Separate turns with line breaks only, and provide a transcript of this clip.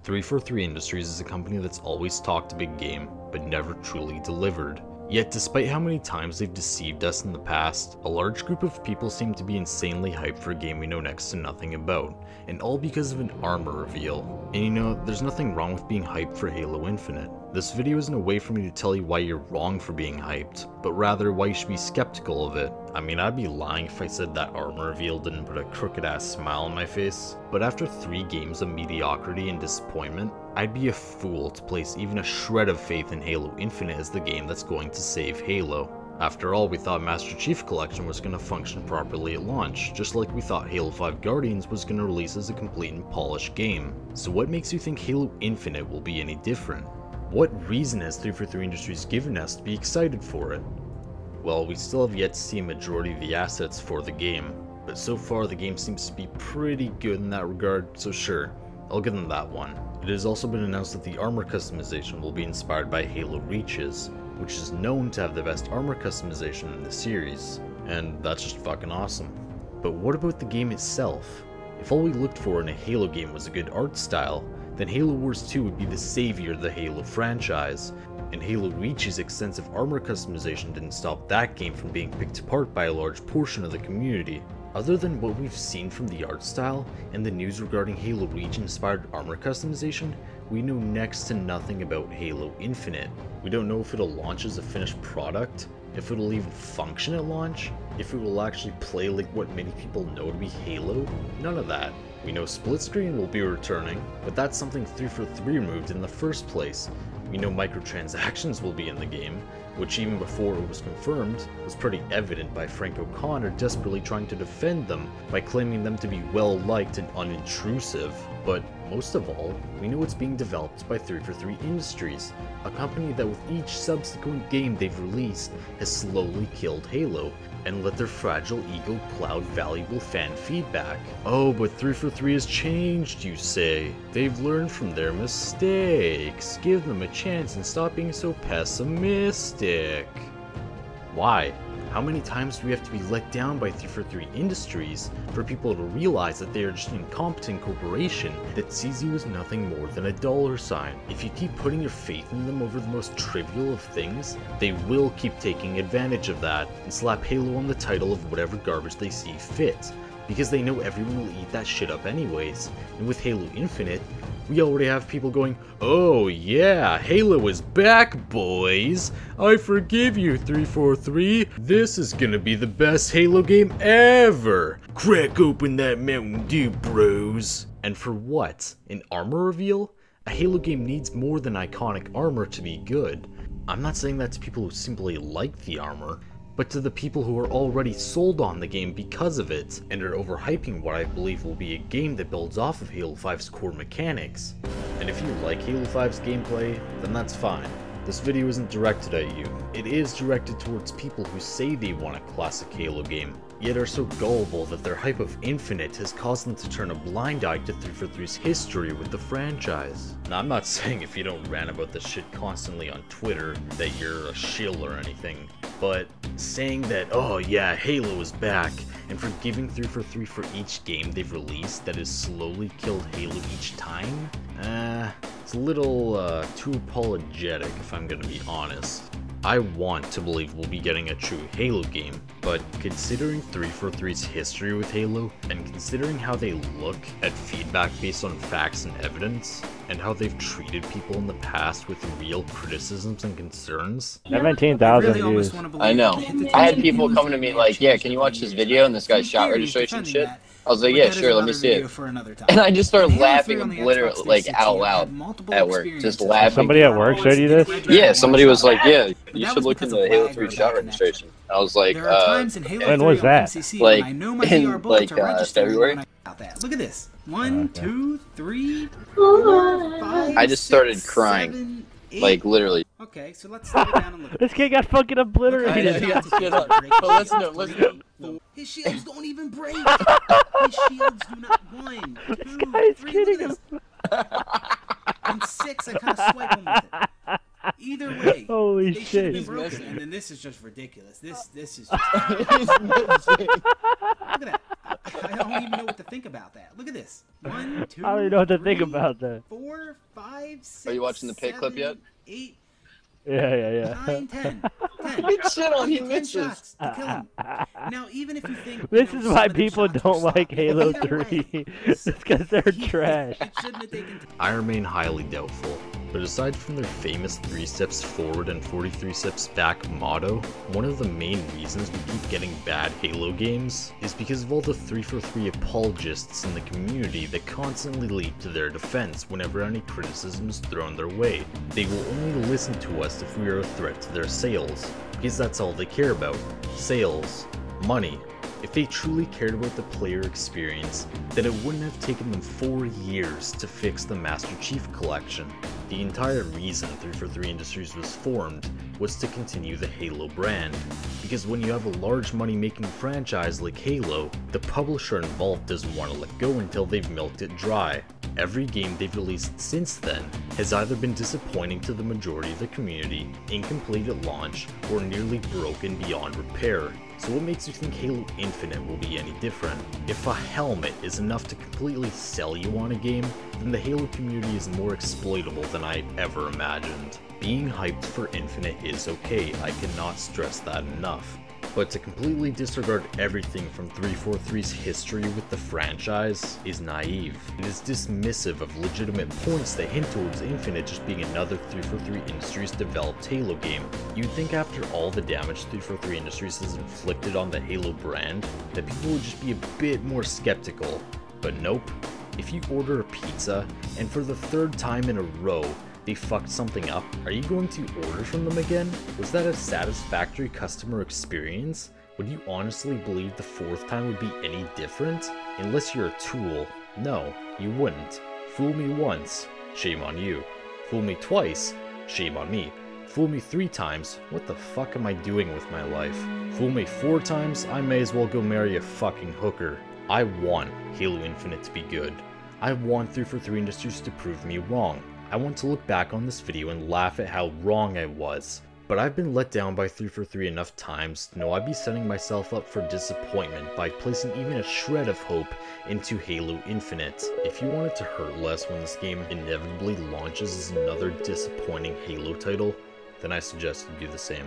343 Industries is a company that's always talked a big game, but never truly delivered. Yet despite how many times they've deceived us in the past, a large group of people seem to be insanely hyped for a game we know next to nothing about, and all because of an armor reveal. And you know, there's nothing wrong with being hyped for Halo Infinite. This video isn't a way for me to tell you why you're wrong for being hyped, but rather why you should be skeptical of it. I mean, I'd be lying if I said that armor reveal didn't put a crooked ass smile on my face, but after 3 games of mediocrity and disappointment, I'd be a fool to place even a shred of faith in Halo Infinite as the game that's going to save Halo. After all, we thought Master Chief Collection was going to function properly at launch, just like we thought Halo 5 Guardians was going to release as a complete and polished game. So what makes you think Halo Infinite will be any different? What reason has 343 Industries given us to be excited for it? Well, we still have yet to see a majority of the assets for the game, but so far the game seems to be pretty good in that regard, so sure, I'll give them that one. It has also been announced that the armor customization will be inspired by Halo Reach's, which is known to have the best armor customization in the series, and that's just fucking awesome. But what about the game itself? If all we looked for in a Halo game was a good art style, then Halo Wars 2 would be the savior of the Halo franchise, and Halo Reach's extensive armor customization didn't stop that game from being picked apart by a large portion of the community. Other than what we've seen from the art style and the news regarding Halo Reach inspired armor customization, we know next to nothing about Halo Infinite. We don't know if it'll launch as a finished product, if it'll even function at launch, if it will actually play like what many people know to be Halo, none of that. We know split screen will be returning, but that's something 343 removed in the first place. We know microtransactions will be in the game, which even before it was confirmed, was pretty evident by Frank O'Connor desperately trying to defend them by claiming them to be well liked and unintrusive. But most of all, we know it's being developed by 343 Industries, a company that with each subsequent game they've released has slowly killed Halo, and let their fragile ego cloud valuable fan feedback. Oh, but 343 has changed, you say. They've learned from their mistakes. Give them a chance and stop being so pessimistic. Why? How many times do we have to be let down by 343 Industries for people to realize that they are just an incompetent corporation that sees you as nothing more than a dollar sign? If you keep putting your faith in them over the most trivial of things, they will keep taking advantage of that and slap Halo on the title of whatever garbage they see fit, because they know everyone will eat that shit up anyways. And with Halo Infinite, we already have people going, "Oh yeah, Halo is back, boys! I forgive you, 343. This is gonna be the best Halo game ever! Crack open that Mountain Dew, bros!" And for what? An armor reveal? A Halo game needs more than iconic armor to be good. I'm not saying that to people who simply like the armor, but to the people who are already sold on the game because of it, and are overhyping what I believe will be a game that builds off of Halo 5's core mechanics. And if you like Halo 5's gameplay, then that's fine. This video isn't directed at you. It is directed towards people who say they want a classic Halo game, yet are so gullible that their hype of Infinite has caused them to turn a blind eye to 343's history with the franchise. Now, I'm not saying if you don't rant about this shit constantly on Twitter that you're a shill or anything, but saying that, oh yeah, Halo is back, and forgiving 343 for each game they've released that has slowly killed Halo each time? It's a little too apologetic if I'm gonna be honest. I want to believe we'll be getting a true Halo game, but considering 343's history with Halo, and considering how they look at feedback based on facts and evidence, and how they've treated people in the past with real criticisms and concerns.
17,000 views.
I know. I had people coming to me like, yeah, can you watch this video and this guy's shot registration shit? I was like, yeah, sure, let me see it. And I just started laughing literally, like, out loud at work. Just laughing.
Somebody at work showed you this?
Yeah, somebody was like, yeah, you should look into the Halo 3 shot registration. I was like,
when was that?
Like, in, like, February.
Look at this. 1, 2, 3, 4, 5.
I just started crying. Like, literally.
Okay, so let's slow it down and look.
This kid got fucking obliterated.
His shields don't even break. His shields do not. 1, 2,
This guy is
3.
kidding him.
And 6, I kind of swipe him with it. Either way,
holy
they
shit.
Been broken. And then this is just ridiculous. This is just. Look at that. I don't even know what to think about that. Look at this. 1, 2,
I don't even know what to
3,
think about that.
4, 5, 6.
Are you watching the pit
7,
clip yet?
8,
Yeah.
9, 10. 10.
Good shit on he
10
misses.
shots to kill him. Now, even if you think
This
you know,
is why
some of the
people
shots
don't
were
like
sloppy,
Halo
either
3.
way,
It's because they're trash.
it shouldn't have taken.
I remain highly doubtful. But aside from their famous 3 steps forward and 43 steps back motto, one of the main reasons we keep getting bad Halo games is because of all the 343 apologists in the community that constantly leap to their defense whenever any criticism is thrown their way. They will only listen to us if we are a threat to their sales, because that's all they care about. Sales. Money. If they truly cared about the player experience, then it wouldn't have taken them 4 years to fix the Master Chief Collection. The entire reason 343 Industries was formed was to continue the Halo brand, because when you have a large money-making franchise like Halo, the publisher involved doesn't want to let go until they've milked it dry. Every game they've released since then has either been disappointing to the majority of the community, incomplete at launch, or nearly broken beyond repair. So what makes you think Halo Infinite will be any different? If a helmet is enough to completely sell you on a game, then the Halo community is more exploitable than I ever imagined. Being hyped for Infinite is okay, I cannot stress that enough. But to completely disregard everything from 343's history with the franchise is naive. It is dismissive of legitimate points that hint towards Infinite just being another 343 Industries developed Halo game. You'd think after all the damage 343 Industries has inflicted on the Halo brand, that people would just be a bit more skeptical. But nope. If you order a pizza, and for the 3rd time in a row, they fucked something up, are you going to order from them again? Was that a satisfactory customer experience? Would you honestly believe the 4th time would be any different? Unless you're a tool, no, you wouldn't. Fool me once, shame on you. Fool me twice, shame on me. Fool me 3 times, what the fuck am I doing with my life? Fool me 4 times, I may as well go marry a fucking hooker. I want Halo Infinite to be good. I want 343 Industries to prove me wrong. I want to look back on this video and laugh at how wrong I was. But I've been let down by 343 enough times to know I'd be setting myself up for disappointment by placing even a shred of hope into Halo Infinite. If you want it to hurt less when this game inevitably launches as another disappointing Halo title, then I suggest you do the same.